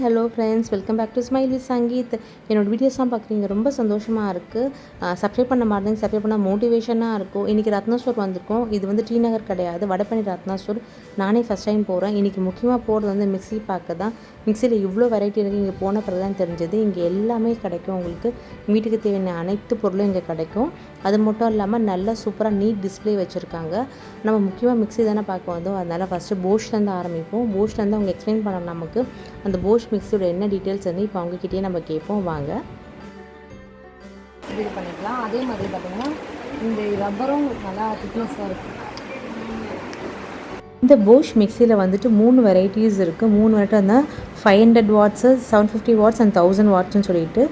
hello friends, welcome back to Smiley Sangeeth. என்னோட வீடியோஸ்லாம் பார்க்குறீங்க, ரொம்ப சந்தோஷமாக இருக்குது. சப்ஸ்கிரைப் பண்ண மாட்டேங்க, சப்ஸ்கிரைப் பண்ணால் மோட்டிவேஷனாக இருக்கும். இன்றைக்கி ரத்னா ஸ்டோர் வந்திருக்கோம். இது வந்து TNagat கிடையாது, வடபழனி ரத்னா ஸ்டோர். நானே ஃபஸ்ட் டைம் போகிறேன். இன்றைக்கி முக்கியமாக போகிறது வந்து மிக்ஸி பார்க்க தான். மிக்ஸியில் இவ்வளோ வெரைட்டி இருக்குது. இங்கே போன பிறகு தான் தெரிஞ்சது. இங்கே எல்லாமே கிடைக்கும். உங்களுக்கு வீட்டுக்கு தேவையான அனைத்து பொருளும் இங்கே கிடைக்கும். அது மட்டும் இல்லாமல் நல்லா சூப்பராக நீட் டிஸ்பிளே வச்சுருக்காங்க. நம்ம முக்கியமாக மிக்ஸி தானே பார்க்க வந்தோம். அதனால் ஃபஸ்ட்டு போஷ்லேருந்து ஆரம்பிப்போம். போஷ்லேருந்து அவங்க எக்ஸ்பிளைன் பண்ணணும் நமக்கு அந்த போஷ் மிக்ஸியோட என்ன டீட்டெயில்ஸ் வந்து இப்போ அவங்கக்கிட்டே நம்ம கேட்போம். வாங்க இது பண்ணிக்கலாம். அதே மாதிரி பார்த்திங்கன்னா இந்த ரப்பரும் நல்லா திக்னஸாக இருக்குது. இந்த போஷ் மிக்ஸியில் வந்துட்டு 3 வெரைட்டிஸ் இருக்குது. 3 வெரைட்டி வந்து 500 வாட்ஸு, 750 வாட்ஸ் அண்ட் 1000 வாட்ஸ்ன்னு சொல்லிட்டு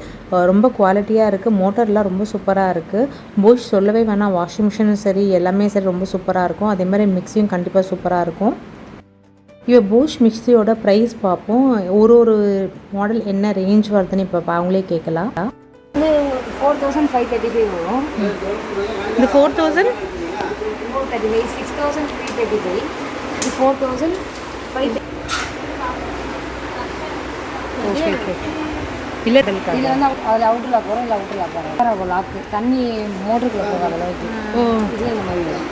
ரொம்ப குவாலிட்டியாக இருக்குது. மோட்டர்லாம் ரொம்ப சூப்பராக இருக்குது. போஷ் சொல்லவே வேணாம். வாஷிங் மிஷினும் சரி, எல்லாமே சரி ரொம்ப சூப்பராக இருக்கும். அதே மாதிரி மிக்ஸியும் கண்டிப்பாக சூப்பராக இருக்கும். இப்போ போஷ் மிக்ஸியோட ப்ரைஸ் பார்ப்போம். ஒரு மாடல் என்ன ரேஞ்ச் வருதுன்னு இப்போ அவங்களே கேட்கலாம். இது உங்களுக்கு 4535 வரும். இந்த 4000 435, 6335, இது 4005. Okay okay. இல்லை இதில் வந்து அதில் அவுட்டர் லாக் வரும், இல்லை அவுட்டர் லாக் வரும். லாக்கு தண்ணி மோட்டருக்குள்ள போகாத அளவுக்கு. இதில் இந்த மாதிரி வரும்.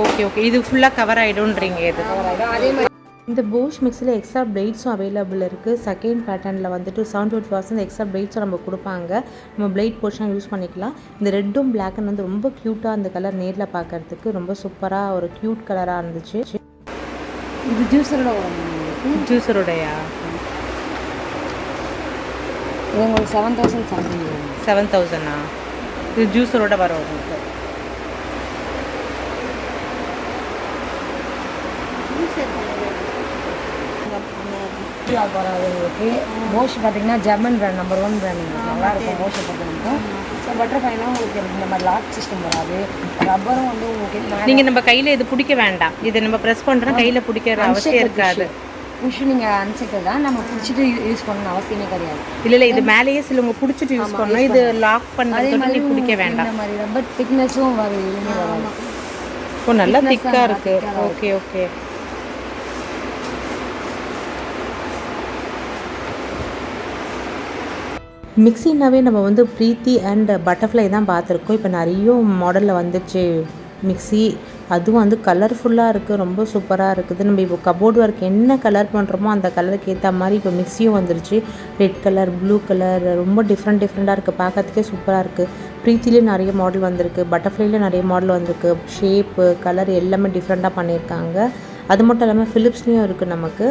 Okay okay. இது ஃபுல்லாக கவர் ஆகிடும்ன்றீங்க. இது கவர் ஆகிடும். அதே மாதிரி இந்த போஷ் மிக்ஸில் எக்ஸ்ட்ரா பிளேட்ஸும் அவைலபிள் இருக்குது. செகண்ட் பேட்டர்னில் வந்துட்டு 750 வாட்ஸ் எக்ஸ்ட்ரா பிளேட்ஸும் நம்ம கொடுப்பாங்க. நம்ம பிளேட் போர்ஷனாக யூஸ் பண்ணிக்கலாம். இந்த ரெட்டும் பிளாக்கும் வந்து ரொம்ப க்யூட்டாக அந்த கலர் நேரில் பார்க்குறதுக்கு ரொம்ப சூப்பராக ஒரு க்யூட் கலராக இருந்துச்சு. இது ஜூஸரோட ஜூஸரோடையா? இது உங்களுக்கு 7000 சம்திங். 7000ஆ? இது ஜூஸரோட வரும் உங்களுக்கு. வராது உங்களுக்கு. போஷ் பார்த்தீங்கன்னா ஜெர்மன் பிராண்ட், நம்பர் 1 பிராண்ட். நல்லாயிருக்கும் போஷை பொறுத்தவரைக்கும். ஸோ பட்டர்ஃப்ளைலாம் உங்களுக்கு இந்த மாதிரி லாக் சிஸ்டம் வராது. ரப்பரும் வந்து உங்களுக்கு நீங்கள் நம்ம கையில் இது பிடிக்க வேண்டாம். இதை நம்ம ப்ரெஸ் பண்ணுறோம், கையில் பிடிக்கிற அவசியம் இருக்காது. புஷ் நீங்கள் அன்செக்டர் தான், நம்ம பிடிச்சிட்டு யூஸ் பண்ணணும் அவசியமே கிடையாது. இல்லை இது மேலேயே சிலவங்க பிடிச்சிட்டு யூஸ் பண்ணணும். இது லாக் பண்ணுறது பிடிக்க வேண்டாம். இந்த மாதிரி ரொம்ப திக்னஸும் வரும். எதுவுமே வராது. ஓ, நல்லா திக்காக இருக்குது. Okay okay. மிக்ஸினாவே நம்ம வந்து ப்ரீத்தி அண்ட் பட்டர்ஃப்ளை தான் பார்த்துருக்கோம். இப்போ நிறைய மாடலில் வந்துச்சு மிக்ஸி. அதுவும் வந்து கலர்ஃபுல்லாக இருக்குது, ரொம்ப சூப்பராக இருக்குது. நம்ம இப்போ கபோர்டு ஒர்க் என்ன கலர் பண்ணுறோமோ அந்த கலருக்கு ஏற்ற மாதிரி இப்போ மிக்ஸியும் வந்துருச்சு. ரெட் கலர், ப்ளூ கலர், ரொம்ப டிஃப்ரெண்ட்டாக இருக்குது. பார்க்கறதுக்கே சூப்பராக இருக்குது. ப்ரீத்திலேயும் நிறைய மாடல் வந்திருக்கு, பட்டர்ஃப்ளைலேயும் நிறைய மாடல் வந்திருக்கு. ஷேப்பு, கலர் எல்லாமே டிஃப்ரெண்ட்டாக பண்ணியிருக்காங்க. அது மட்டும் இல்லாமல் ஃபிலிப்ஸ்லேயும் இருக்குது நமக்கு.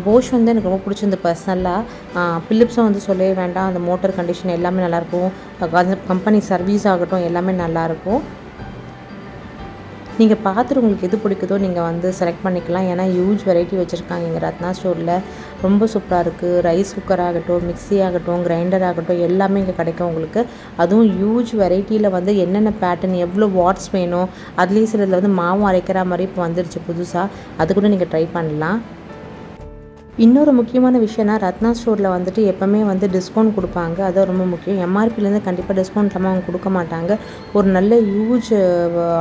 போஷ் வந்து எனக்கு ரொம்ப பிடிச்சிருந்து பர்சனலாக. ஃபிலிப்ஸும் வந்து சொல்லவே வேண்டாம். அந்த மோட்டர் கண்டிஷன் எல்லாமே நல்லாயிருக்கும். கம்பெனி சர்வீஸ் ஆகட்டும் எல்லாமே நல்லாயிருக்கும். நீங்கள் பார்த்துட்டு உங்களுக்கு எது பிடிக்குதோ நீங்கள் வந்து செலக்ட் பண்ணிக்கலாம். ஏன்னா ஹியூஜ் வெரைட்டி வச்சுருக்காங்க இங்கே ரத்னா ஸ்டோரில். ரொம்ப சூப்பராக இருக்குது. ரைஸ் குக்கர் ஆகட்டும், மிக்ஸி ஆகட்டும், கிரைண்டர் ஆகட்டும் எல்லாமே இங்கே கிடைக்கும் உங்களுக்கு. அதுவும் ஹியூஜ் வெரைட்டியில் வந்து என்னென்ன பேட்டர்ன், எவ்வளோ வாட்ஸ் வேணும், அதுலேயும் சிலதில் வந்து மாவும் அரைக்கிற மாதிரி இப்போ வந்துருச்சு புதுசாக. அது கூட நீங்கள் ட்ரை பண்ணலாம். இன்னொரு முக்கியமான விஷயம்னா ரத்னா ஸ்டோரில் வந்துட்டு எப்போவுமே வந்து டிஸ்கவுண்ட் கொடுப்பாங்க. அதுவும் ரொம்ப முக்கியம். எம்ஆர்பிலேருந்து கண்டிப்பாக டிஸ்கவுண்ட் இல்லாமல் அவங்க கொடுக்க மாட்டாங்க. ஒரு நல்ல ஹியூஜ்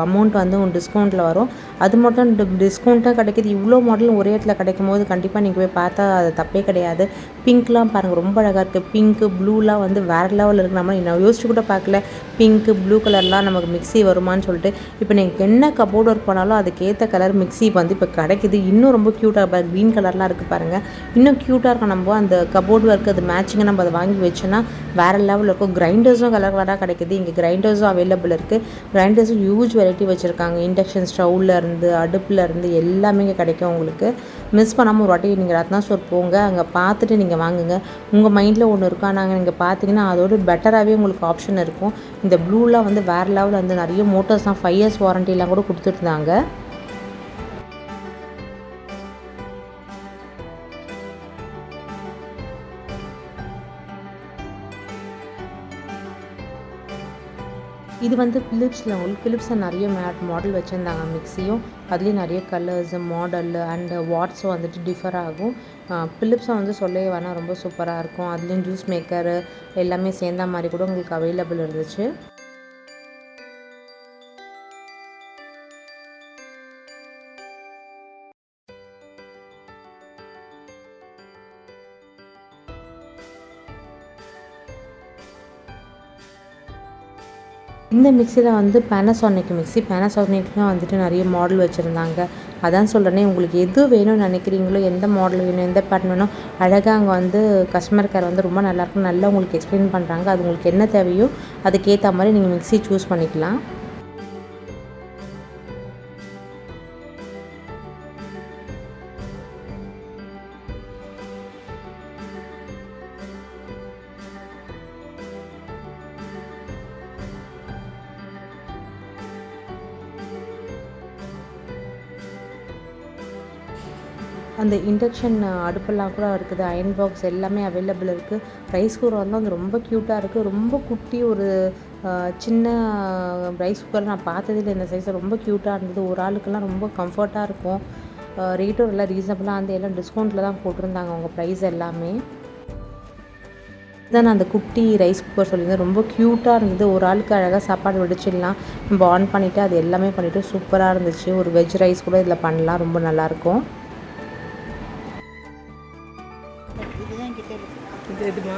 அமௌண்ட் வந்து டிஸ்கவுண்ட்டில் வரும். அது மட்டும் டிஸ்கவுண்ட்டாக கிடைக்கிது. இவ்வளோ மாடலும் ஒரே இடத்துல கிடைக்கும் போது கண்டிப்பாக நீங்கள் போய் பார்த்தா அது தப்பே கிடையாது. பிங்க்லாம் பாருங்கள், ரொம்ப அழகாக இருக்குது. பிங்க்கு, ப்ளூலாம் வந்து வேறு லெவலில் இருக்குது. நான் யோசிச்சு கூட பார்க்கல பிங்க்கு, ப்ளூ கலர்லாம் நமக்கு மிக்ஸி வருமானு சொல்லிட்டு. இப்போ நீங்கள் என்ன கபோர்டு ஒர்க் பண்ணாலும் அதுக்கேற்ற கலர் மிக்ஸி வந்து இப்போ கிடைக்கிது. இன்னும் ரொம்ப க்யூட்டாக க்ரீன் கலர்லாம் இருக்குது பாருங்கள். இன்னும் க்யூட்டாக இருக்கும். நம்ம அந்த கபோர்டு ஒர்க் அது மேட்சிங்காக நம்ம அதை வாங்கி வச்சோன்னா வேறு லெவலில் இருக்கும். கிரைண்டர்ஸும் கலர் கலராக கிடைக்கிது. இங்கே கிரைண்டர்ஸும் அவைலபிள் இருக்குது. கிரைண்டர்ஸும் ஹியூஜ் வெரைட்டி வச்சுருக்காங்க. இண்டக்ஷன் ஸ்டவ்வில் இருந்து, அடுப்பில் இருந்து எல்லாமே இங்கே கிடைக்கும் உங்களுக்கு. மிஸ் பண்ணாமல் ஒரு வாட்டி நீங்கள் ரத்னா ஸ்டோர் போங்க, அங்கே பார்த்துட்டு நீங்கள் வாங்குங்க. உங்கள் மைண்டில் ஒன்று இருக்கா, நாங்கள் நீங்கள் பார்த்தீங்கன்னா அதோட பெட்டராகவே உங்களுக்கு ஆப்ஷன் இருக்கும். இந்த ப்ளூலாம் வந்து வேறு லெவலில் வந்து நிறைய மோட்டர்ஸ்லாம் 5 years வாரண்டிலாம் கூட கொடுத்துருந்தாங்க. இது வந்து ஃபிலிப்ஸில் உங்களுக்கு ஃபிலிப்ஸில் நிறைய மாடல் வச்சுருந்தாங்க மிக்ஸியும். அதுலேயும் நிறைய கலர்ஸு, மாடல் அண்டு வாட்ஸும் வந்துட்டு டிஃபர் ஆகும். ஃபிலிப்ஸை வந்து சொல்லவே வேணால், ரொம்ப சூப்பராக இருக்கும். அதுலேயும் ஜூஸ் மேக்கரு எல்லாமே சேர்ந்த மாதிரி கூட உங்களுக்கு அவைலபிள் இருந்துச்சு. இந்த மிக்சியில் வந்து பேனாசோனிக் மிக்ஸி. பேனாசோனிக்லாம் வந்துட்டு நிறைய மாடல் வச்சுருந்தாங்க. அதான் சொல்கிறேனே, உங்களுக்கு எது வேணும்னு நினைக்கிறீங்களோ, எந்த மாடல் வேணும், எந்த பேட்டர்ன் வேணும், அழகாக அங்கே வந்து கஸ்டமர் கேர் வந்து ரொம்ப நல்லாயிருக்கும், நல்லா உங்களுக்கு எக்ஸ்பிளைன் பண்ணுறாங்க. அது உங்களுக்கு என்ன தேவையோ அதுக்கேற்ற மாதிரி நீங்கள் மிக்ஸி சூஸ் பண்ணிக்கலாம். அந்த இண்டக்ஷன் அடுப்பெல்லாம் கூட இருக்குது. அயன் பாக்ஸ் எல்லாமே அவைலபிள் இருக்குது. ரைஸ் குக்கர் வந்து அது ரொம்ப க்யூட்டாக இருக்குது. ரொம்ப குட்டி ஒரு சின்ன ரைஸ் குக்கர் நான் பார்த்ததில்ல இந்த சைஸில். ரொம்ப க்யூட்டாக இருந்தது. ஒரு ஆளுக்கெல்லாம் ரொம்ப கம்ஃபர்ட்டாக இருக்கும். ரேட்டும் எல்லாம் ரீசனபிளாக அந்த எல்லாம் டிஸ்கவுண்ட்டில் தான் போட்டிருந்தாங்க அவங்க ப்ரைஸ் எல்லாமே. தான் நான் அந்த குட்டி ரைஸ் குக்கர் சொல்லியிருந்தேன். ரொம்ப க்யூட்டாக இருந்தது. ஒரு ஆளுக்கு அழகாக சாப்பாடு வடிச்சிடலாம். நம்ம ஆன் பண்ணிவிட்டு அது எல்லாமே பண்ணிவிட்டு சூப்பராக இருந்துச்சு. ஒரு வெஜ் ரைஸ் கூட இதில் பண்ணலாம். ரொம்ப நல்லாயிருக்கும். இது எதுமா?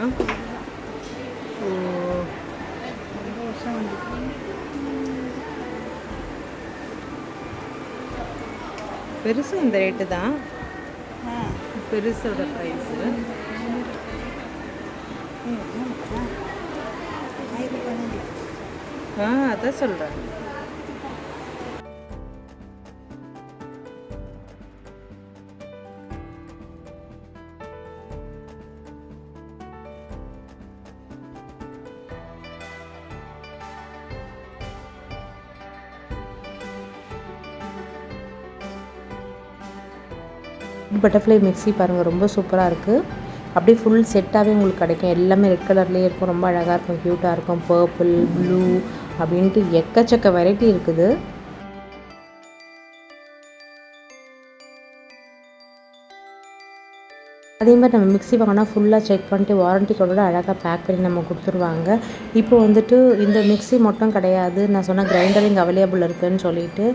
பெருசு இந்த ரேட்டு தான். பெருசோட ப்ரைஸு அதான் சொல்கிறேன். பட்டர்ஃப்ளை மிக்ஸி பாருங்கள், ரொம்ப சூப்பராக இருக்குது. அப்படியே ஃபுல் செட்டாகவே உங்களுக்கு கிடைக்கும். எல்லாமே ரெட் கலர்லேயே இருக்கும். ரொம்ப அழகாக இருக்கும், க்யூட்டாக இருக்கும். பர்பிள், ப்ளூ அப்படின்ட்டு எக்கச்சக்க வெரைட்டி இருக்குது. அதே மாதிரி நம்ம மிக்ஸி வாங்கினா ஃபுல்லாக செக் பண்ணிட்டு வாரண்ட்டி கார்டோட அழகாக பேக் பண்ணி நம்ம கொடுத்துருவாங்க. இப்போ வந்துட்டு இந்த மிக்ஸி மட்டும் கிடையாது, நான் சொன்ன கிரைண்டர் இங்கே அவைலபிள் இருக்குதுன்னு சொல்லிட்டு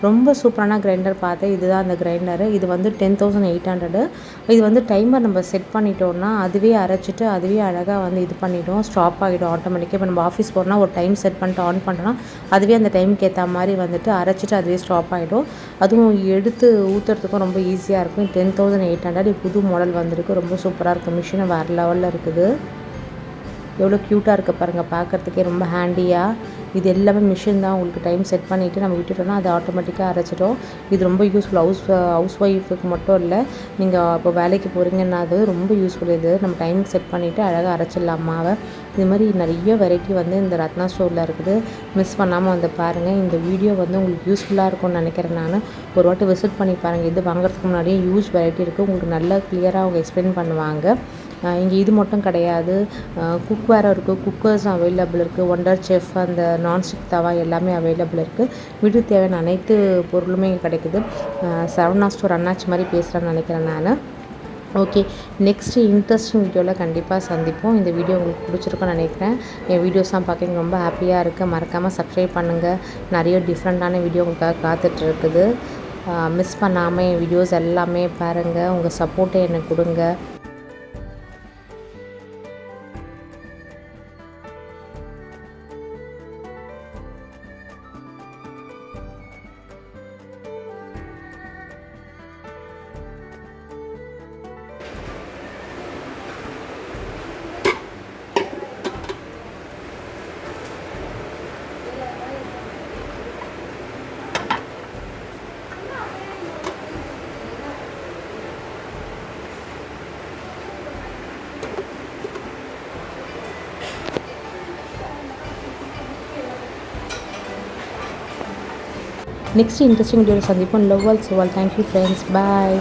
ரொம்ப சூப்பரான கிரைண்டர் பார்த்தேன். இதுதான் அந்த கிரைண்டரு. இது வந்து 10,800. இது வந்து டைமர் நம்ம செட் பண்ணிட்டோம்னா அதுவே அரைச்சிட்டு அதுவே அழகாக வந்து இது பண்ணிவிடும், ஸ்டாப் ஆகிடும் ஆட்டோமேட்டிக்காக. இப்போ நம்ம ஆஃபீஸ் போகிறோம்னா ஒரு டைம் செட் பண்ணிட்டு ஆன் பண்ணோன்னா அதுவே அந்த டைமுக்கு ஏற்ற மாதிரி வந்துட்டு அரைச்சிட்டு அதுவே ஸ்டாப் ஆகிடும். அதுவும் எடுத்து ஊற்றுறதுக்கும் ரொம்ப ஈஸியாக இருக்கும். 10,800 புது மாடல் வந்துருக்கு. ரொம்ப சூப்பராக இருக்குது. மிஷினும் வேறு லெவலில் இருக்குது. எவ்வளோ க்யூட்டாக இருக்குது பாருங்கள், பார்க்குறதுக்கே ரொம்ப ஹேண்டியாக. இது எல்லாமே மிஷின் தான். உங்களுக்கு டைம் செட் பண்ணிவிட்டு நம்ம விட்டுட்டோம்னா அது ஆட்டோமேட்டிக்காக அரைச்சிடும். இது ரொம்ப யூஸ்ஃபுல். ஹவுஸ் ஒய்ஃபுக்கு மட்டும் இல்லை, நீங்கள் இப்போ வேலைக்கு போகிறீங்கன்னா அது ரொம்ப யூஸ்ஃபுல். இது நம்ம டைம் செட் பண்ணிவிட்டு அழகாக அரைச்சிடலாம் மாவை. இது மாதிரி நிறைய வெரைட்டி வந்து இந்த ரத்னா ஸ்டோரில் இருக்குது. மிஸ் பண்ணாமல் வந்து பாருங்கள். இந்த வீடியோ வந்து உங்களுக்கு யூஸ்ஃபுல்லாக இருக்கும்னு நினைக்கிறேன். நான் ஒரு வாட்டி விசிட் பண்ணி பாருங்கள். இது வாங்குறதுக்கு முன்னாடியே ஹியூஜ் வெரைட்டி இருக்குது. உங்களுக்கு நல்லா கிளியராக அவங்க எக்ஸ்பிளைன் பண்ணுவாங்க. இங்கே இது மட்டும் கிடையாது, குக்வேரும் இருக்குது. குக்கர்ஸும் அவைலபிள் இருக்குது. ஒண்டர் செஃப், அந்த நான்ஸ்டிக் தவா எல்லாமே அவைலபிள் இருக்குது. வீட்டுக்கு தேவையான அனைத்து பொருளுமே இங்கே கிடைக்குது. சரவணா ஸ்டோர் அண்ணாச்சி மாதிரி பேசுகிறேன்னு நினைக்கிறேன் நான். ஓகே, நெக்ஸ்ட்டு இன்ட்ரெஸ்டிங் வீடியோவில் கண்டிப்பாக சந்திப்போம். இந்த வீடியோ உங்களுக்கு பிடிச்சிருக்குன்னு நினைக்கிறேன். என் வீடியோஸ்லாம் பார்க்க எனக்கு ரொம்ப ஹாப்பியாக இருக்குது. மறக்காமல் சப்ஸ்கிரைப் பண்ணுங்கள். நிறைய டிஃப்ரெண்ட்டான வீடியோ உங்களுக்காக காத்துட்ருக்குது. மிஸ் பண்ணாமல் என் வீடியோஸ் எல்லாமே பாருங்கள். உங்கள் சப்போர்ட்டை எனக்கு கொடுங்க. நெக்ஸ்ட் இன்ட்ரெஸ்டிங் வீடியோவில் சந்திப்போம். Love all, so all. Thank you friends. பாய்.